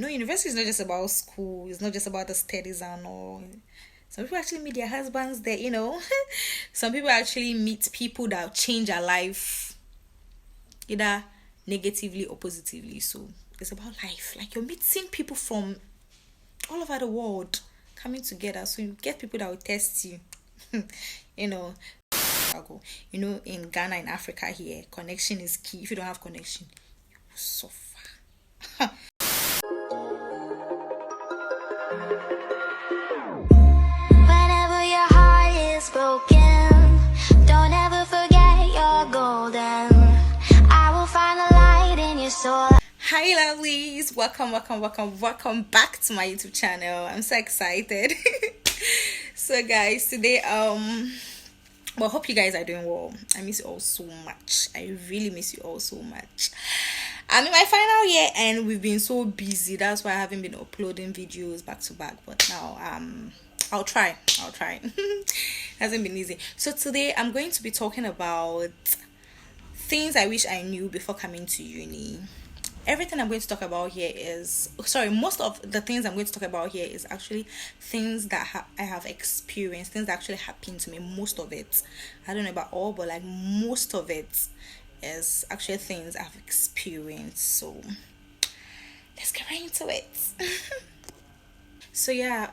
university is not just about school, it's not just about the studies and all. Some people actually meet their husbands there. Some people actually meet people that change their life, either negatively or positively. So it's about life. Like you're meeting people from all over the world coming together. So you get people that will test you. you know, in Ghana, in Africa here, connection is key. If you don't have connection, you will suffer. Whenever your heart is broken, don't ever forget you're golden. I will find the light in your soul. Hi lovelies, welcome back to my YouTube channel. I'm so excited. So guys, today well, hope you guys are doing well. I miss you all so much. I really miss you all so much. I'm in my final year and we've been so busy. That's why I haven't been uploading videos back to back. But now I'll try. Hasn't been easy. So today I'm going to be talking about things I wish I knew before coming to uni. Everything I'm going to talk about here most of the things I'm going to talk about here is actually things that I have experienced, things that actually happened to me. Most of it, I don't know about all, but like most of it is actually things I've experienced. So let's get right into it. So yeah,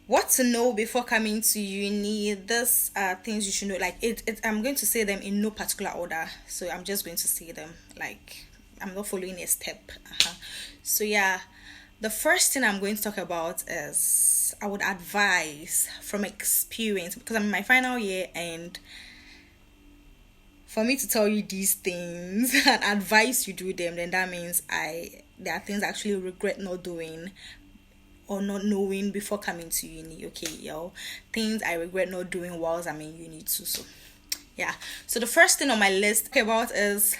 what to know before coming to uni. These are things you should know. Like I'm going to say them in no particular order, so I'm just going to say them. Like I'm not following a step. So yeah, the first thing I'm going to talk about is I would advise from experience, because I'm in my final year, and for me to tell you these things and advise you do them, then that means there are things I actually regret not doing or not knowing before coming to uni. Okay, things I regret not doing whilst I'm in uni too. So yeah, so the first thing on my list about is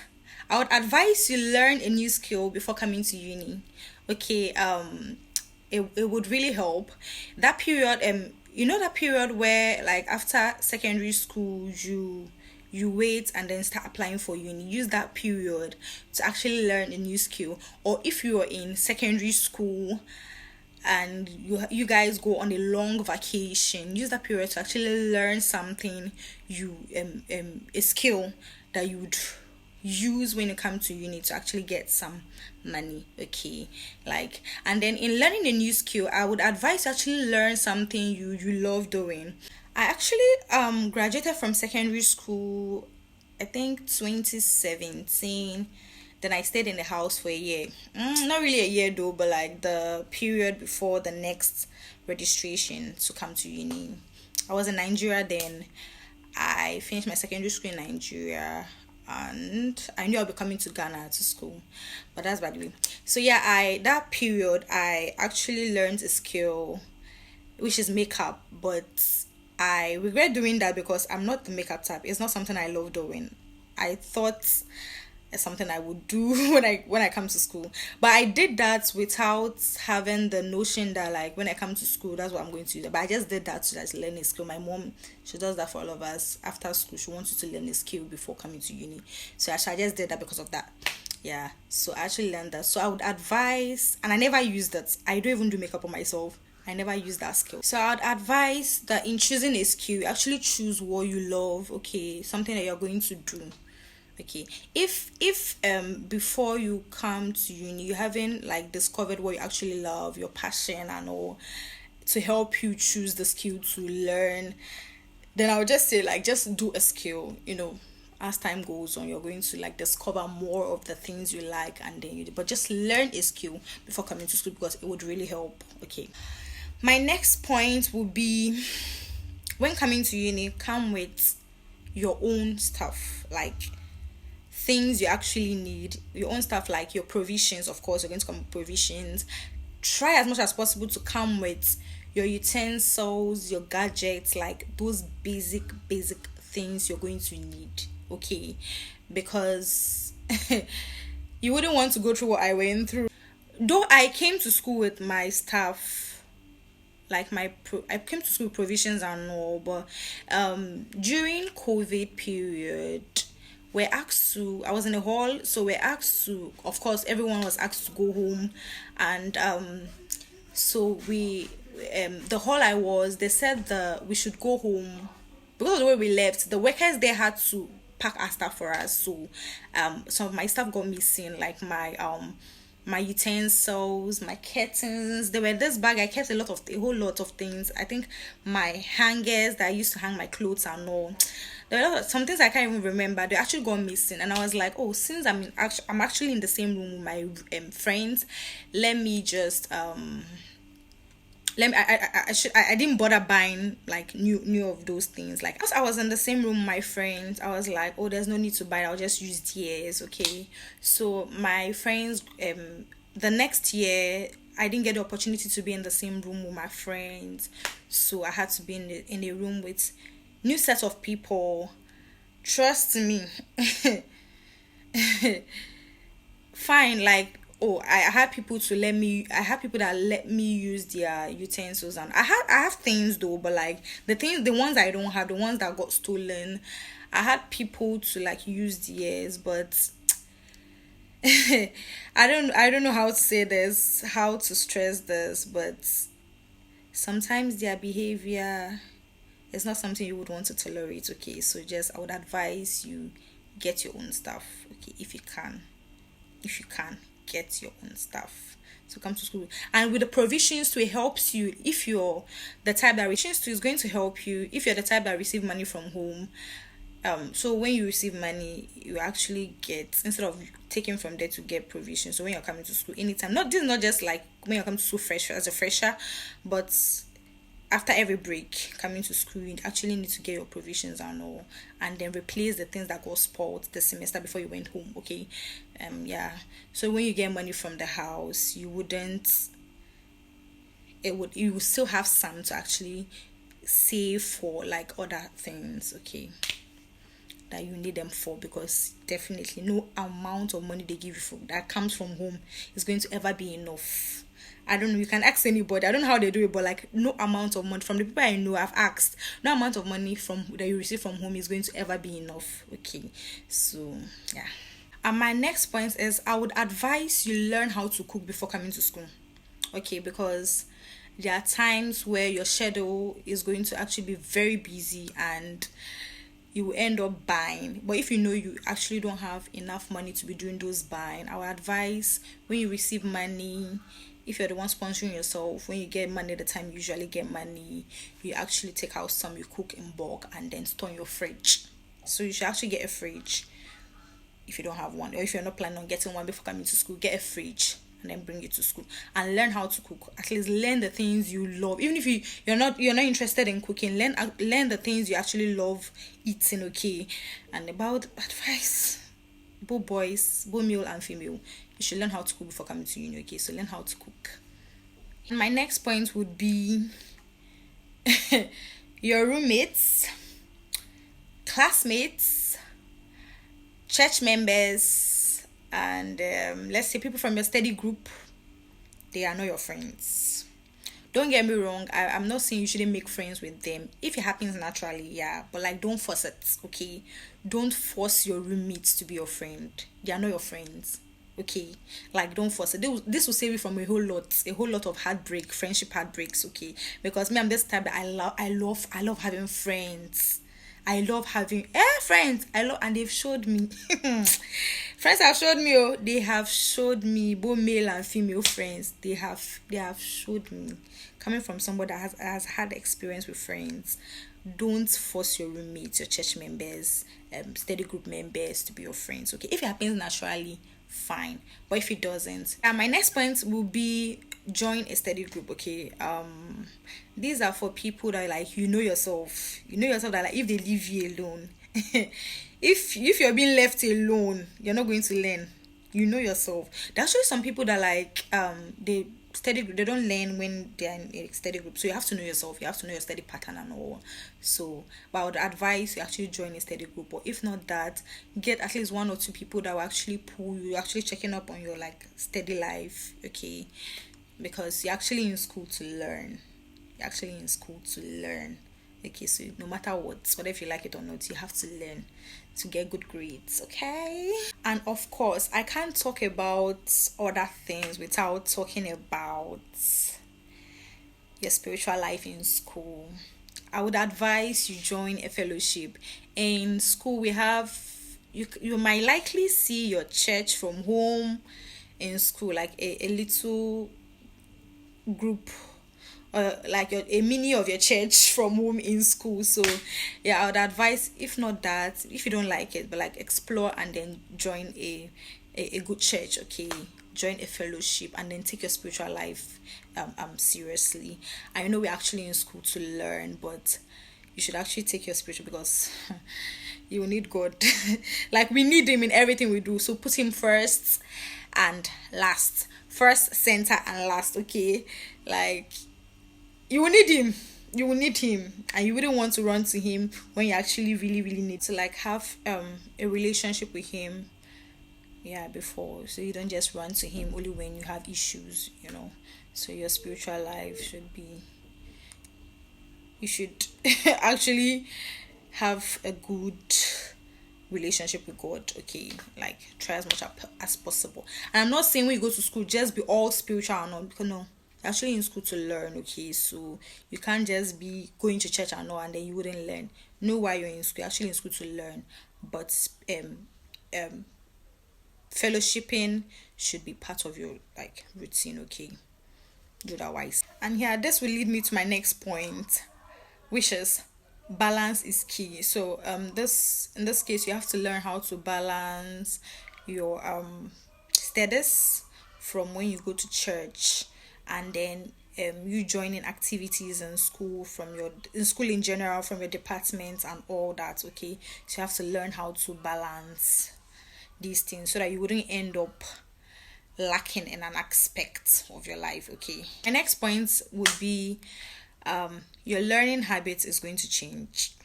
I would advise you learn a new skill before coming to uni. Okay, it would really help. That period, that period where like after secondary school you wait and then start applying for uni. Use that period to actually learn a new skill. Or if you are in secondary school and you guys go on a long vacation, use that period to actually learn something, a skill that you would use when you come to uni to actually get some money. Okay, like, and then in learning a new skill, I would advise you actually learn something you love doing. I actually graduated from secondary school, I think 2017. Then I stayed in the house for a year. Not really a year though, but like the period before the next registration to come to uni. I was in Nigeria then. I finished my secondary school in Nigeria, and I knew I'll be coming to Ghana to school. But that's by the way. So yeah, that period I actually learned a skill, which is makeup, but I regret doing that because I'm not the makeup type. It's not something I love doing. I thought it's something I would do when I come to school, but I did that without having the notion that like when I come to school that's what I'm going to do. But I just did that to just learn a skill. My mom, she does that for all of us. After school she wants you to learn a skill before coming to uni, so I just did that because of that. Yeah, so I actually learned that. So I would advise, and I never used it. I don't even do makeup on myself. I never use that skill. So I'd advise that in choosing a skill, actually choose what you love. Okay, something that you're going to do. Okay, if before you come to uni you haven't like discovered what you actually love, your passion and all, to help you choose the skill to learn, then I would just say like just do a skill. As time goes on, you're going to like discover more of the things you like, and then but just learn a skill before coming to school, because it would really help. Okay, my next point would be, when coming to uni, come with your own stuff, like things you actually need, your own stuff, like your provisions. Of course, you're going to come with provisions. Try as much as possible to come with your utensils, your gadgets, like those basic things you're going to need. Okay, because you wouldn't want to go through what I went through. Though I came to school with my stuff, like I came to school with provisions and all, but during COVID period, I was in a hall, so we're asked to, of course, everyone was asked to go home. And so the hall I was, they said we should go home because of the way we left. The workers they had to pack our stuff for us, so some of my stuff got missing, like my utensils, my curtains. They were this bag. I kept a whole lot of things. I think my hangers that I used to hang my clothes and all. There were some things I can't even remember. They actually got missing, and I was like, oh, since I'm actually in the same room with my friends, let me just let me I didn't bother buying like new of those things. Like, as I was in the same room with my friends, I was like, oh, there's no need to buy it, I'll just use theirs. Okay, so my friends, the next year I didn't get the opportunity to be in the same room with my friends, so I had to be in a room with new set of people. Trust me. Fine, like, oh, I had people that let me use their utensils, and I have things though, but like the ones I don't have, the ones that got stolen, I had people to like use theirs. But I don't know how to say this, how to stress this, but sometimes their behavior is not something you would want to tolerate. Okay, so just I would advise you get your own stuff. Okay, if you can, get your own stuff to come to school, and with the provisions to, it helps you if you're the type that provisions to is going to help you if you're the type that receive money from home. So when you receive money, you actually get, instead of taking from there, to get provisions. So when you're coming to school anytime, this is not just like when you're coming to school fresh as a fresher, but after every break coming to school, you actually need to get your provisions and all, and then replace the things that got spoiled the semester before you went home. Okay, yeah. So when you get money from the house, you would still have some to actually save for like other things. Okay, that you need them for, because definitely no amount of money they give you that comes from home is going to ever be enough. I don't know, you can ask anybody, I don't know how they do it, but like no amount of money from the people I know, I've asked, no amount of money from that you receive from home is going to ever be enough. Okay, so yeah. And my next point is, I would advise you learn how to cook before coming to school. Okay, because there are times where your schedule is going to actually be very busy and you will end up buying. But if you know you actually don't have enough money to be doing those buying, I would advise, when you receive money, if you're the one sponsoring yourself, when you get money, the time you usually get money, you actually take out some, you cook in bulk, and then store in your fridge. So you should actually get a fridge if you don't have one, or if you're not planning on getting one before coming to school, get a fridge and then bring it to school and learn how to cook. At least learn the things you love. Even if you're not interested in cooking, learn the things you actually love eating. Okay, and about advice, both boys, both male and female, you should learn how to cook before coming to uni. Okay, so learn how to cook. And my next point would be your roommates, classmates, church members, and let's say people from your study group. They are not your friends. Don't get me wrong, I'm not saying you shouldn't make friends with them if it happens naturally, yeah, but like, don't force it. Okay, don't force your roommates to be your friend. They are not your friends. Okay, like, don't force it. This will save you from a whole lot of friendship heartbreaks. Okay, because me, I'm this type that I love having friends. I love having friends. And they've showed me. Friends have showed me. Oh, they have showed me, both male and female friends. They have showed me. Coming from somebody that has had experience with friends, don't force your roommates, your church members, study group members to be your friends. Okay, if it happens naturally, fine. But if it doesn't, my next point will be join a study group. Okay, these are for people that, like, you know yourself that, like, if they leave you alone, if you're being left alone, you're not going to learn. You know yourself. There's actually some people that, like, they don't learn when they're in a study group. So you have to know yourself, you have to know your study pattern and all. So, but I would advise you actually join a study group, or if not that, get at least one or two people that will actually pull you, actually checking up on your, like, study life. Okay, because you're actually in school to learn. Okay, so no matter what, whether if you like it or not, you have to learn to get good grades, okay? And of course, I can't talk about other things without talking about your spiritual life in school. I would advise you join a fellowship. In school, we have you might likely see your church from home in school, like a little group, like a mini of your church from home in school. So yeah, I would advise, if not that, if you don't like it, but like explore and then join a good church, okay? Join a fellowship and then take your spiritual life seriously. I know we're actually in school to learn, but you should actually take your spiritual, because you will need God. Like, we need him in everything we do, so put him first and last. First, center, and last, okay? Like, you will need him. You will need him, and you wouldn't want to run to him when you actually really really need to, like, have a relationship with him, yeah, before. So you don't just run to him only when you have issues, you know. So your spiritual life should be, you should actually have a good relationship with God, okay? Like, try as much as possible. And I'm not saying when you go to school just be all spiritual or not, because no, you're actually in school to learn, okay? So you can't just be going to church and all and then you wouldn't learn. Know why you're in school. You're actually in school to learn, but fellowshipping should be part of your, like, routine, okay? Otherwise, and here, this will lead me to my next point, which is balance is key. So this in this case, you have to learn how to balance your studies from when you go to church, and then you joining activities in school, from your in school in general, from your department and all that, okay? So you have to learn how to balance these things so that you wouldn't end up lacking in an aspect of your life, okay? My next point would be your learning habits is going to change.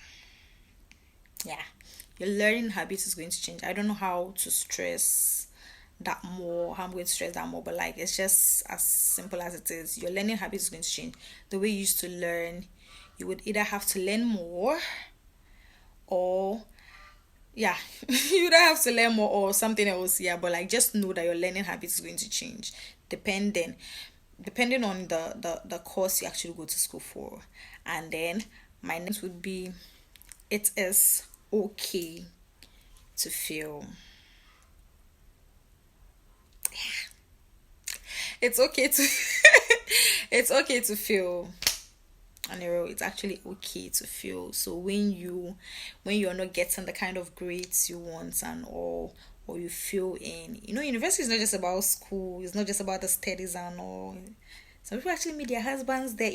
Yeah, your learning habits is going to change. I don't know how to stress that more, how I'm going to stress that more, but like, it's just as simple as it is. Your learning habits is going to change. The way you used to learn, you would either have to learn more, or yeah, you don't have to learn more or something else, yeah, but like, just know that your learning habits is going to change depending on the course you actually go to school for. And then my next would be, it is okay to fail. It's okay to it's okay to fail. On a row, it's actually okay to fail. So when you're not getting the kind of grades you want and all, or you feel in, university is not just about school, it's not just about the studies and all. Some people actually meet their husbands there,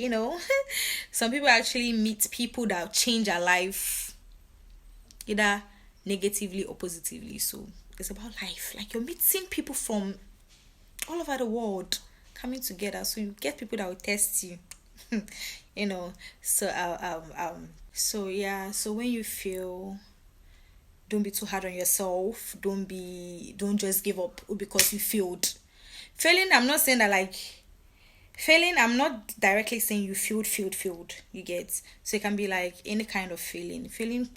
some people actually meet people that change their life, either negatively or positively. So it's about life. Like, you're meeting people from all over the world coming together, so you get people that will test you. So yeah, so when you feel, don't be too hard on yourself. Don't just give up because you failed. Failing, I'm not saying that, like, failing, I'm not directly saying you failed, you get. So it can be like any kind of failing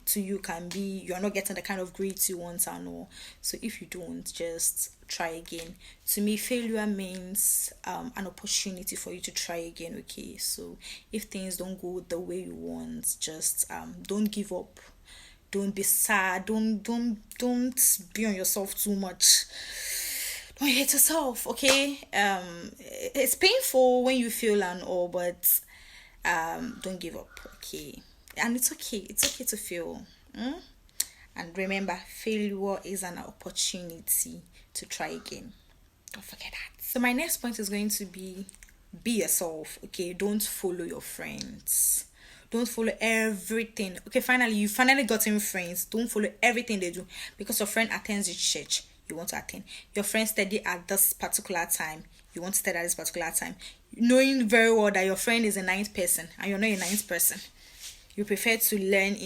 to you can be you're not getting the kind of grades you want and all. So if you don't, just try again. To me, failure means an opportunity for you to try again, okay? So if things don't go the way you want, just don't give up. Don't be sad. Don't be on yourself too much. Don't hate yourself, okay? It's painful when you fail and all, but don't give up, okay? And it's okay to fail. And remember, failure is an opportunity to try again. Don't forget that. So my next point is going to be yourself, okay? Don't follow your friends. Don't follow everything. Okay, you finally gotten friends. Don't follow everything they do. Because your friend attends your church, you want to attend. Your friend study at this particular time, you want to study at this particular time. Knowing very well that your friend is a ninth person and you're not a ninth person. You prefer to learn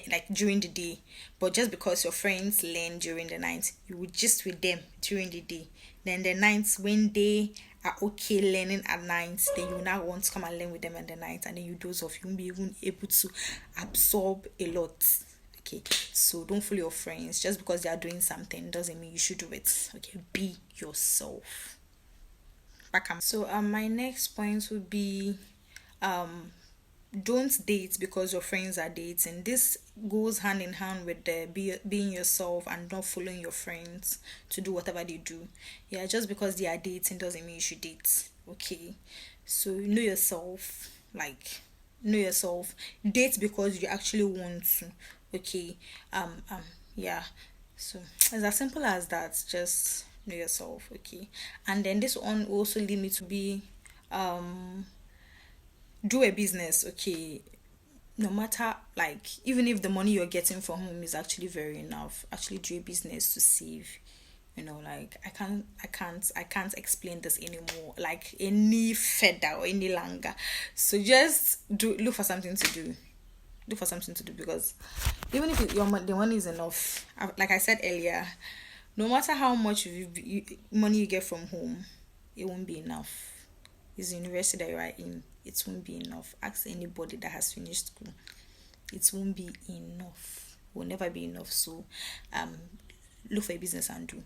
like during the day, but just because your friends learn during the night, you would just with them during the day. Then the nights, when they are okay learning at night, then you now want to come and learn with them in the night, and then you doze off. You won't be even able to absorb a lot. Okay, so don't follow your friends. Just because they are doing something doesn't mean you should do it. Okay, be yourself. So my next point would be don't date because your friends are dating. This goes hand in hand with the being yourself and not following your friends to do whatever they do. Yeah, just because they are dating doesn't mean you should date. Okay, so know yourself. Like, know yourself. Date because you actually want to. Okay, yeah. So it's as simple as that. Just know yourself. Okay, and then this one also lead me to be do a business. Okay, no matter, like, even if the money you're getting from home is actually very enough, actually do a business to save. Like, I can't explain this anymore, like, any further or any longer. So just look for something to do. Look for something to do, because even if the money is enough, like I said earlier, no matter how much money you get from home, it won't be enough. It's the university that you are in, it won't be enough. Ask anybody that has finished school, it won't be enough. It will never be enough. So look for a business and do.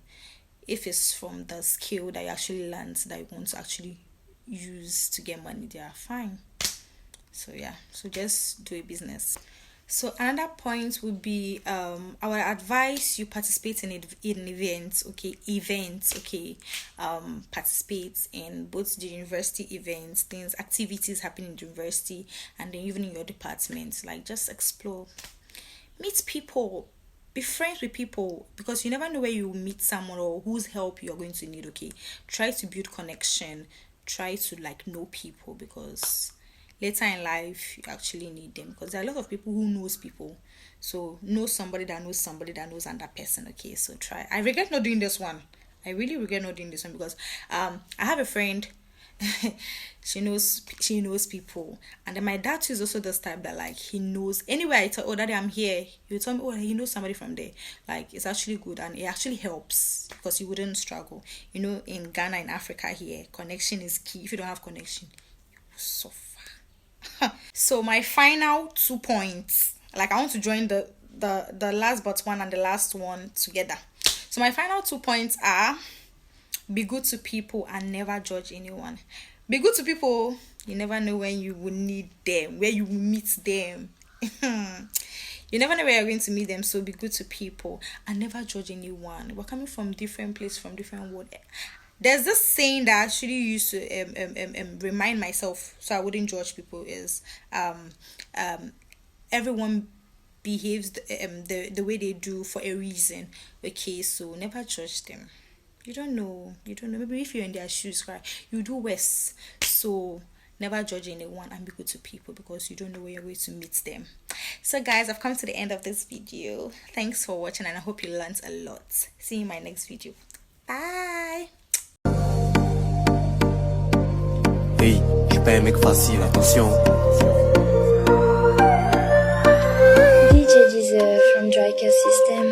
If it's from the skill that you actually learned that you want to actually use to get money, they are fine. So yeah, so just do a business. So another point would be our advice: you participate in events. Okay, participate in both the university events, things, activities happening in the university, and then even in your department. Like, just explore, meet people, be friends with people, because you never know where you meet someone or whose help you're going to need. Okay, try to build connection, try to, like, know people, because later in life you actually need them, because there are a lot of people who knows people. So know somebody that knows somebody that knows another person. Okay, so try. I regret not doing this one. I really regret not doing this one, because I have a friend. she knows people, and then my dad too is also this type that, like, he knows anywhere I tell, oh daddy I'm here, you tell me, oh, he knows somebody from there. Like, it's actually good, and it actually helps, because you wouldn't struggle. In Ghana, in Africa here, connection is key. If you don't have connection, you will suffer. So my final 2 points, like, I want to join the last but one and the last one together. So my final 2 points are: be good to people and never judge anyone. Be good to people. You never know when you will need them, where you will meet them. You never know where you're going to meet them. So be good to people and never judge anyone. We're coming from different places, from different world. There's this saying that I actually used to remind myself so I wouldn't judge people, is everyone behaves the way they do for a reason. Okay, so never judge them. You don't know. Maybe if you're in their shoes, right, you do worse. So never judge anyone and be good to people, because you don't know where you're going to meet them. So guys, I've come to the end of this video. Thanks for watching, and I hope you learned a lot. See you in my next video. Bye. Hey, je pas un mec facile, attention. DJ Deezer from Cape CoastUCC.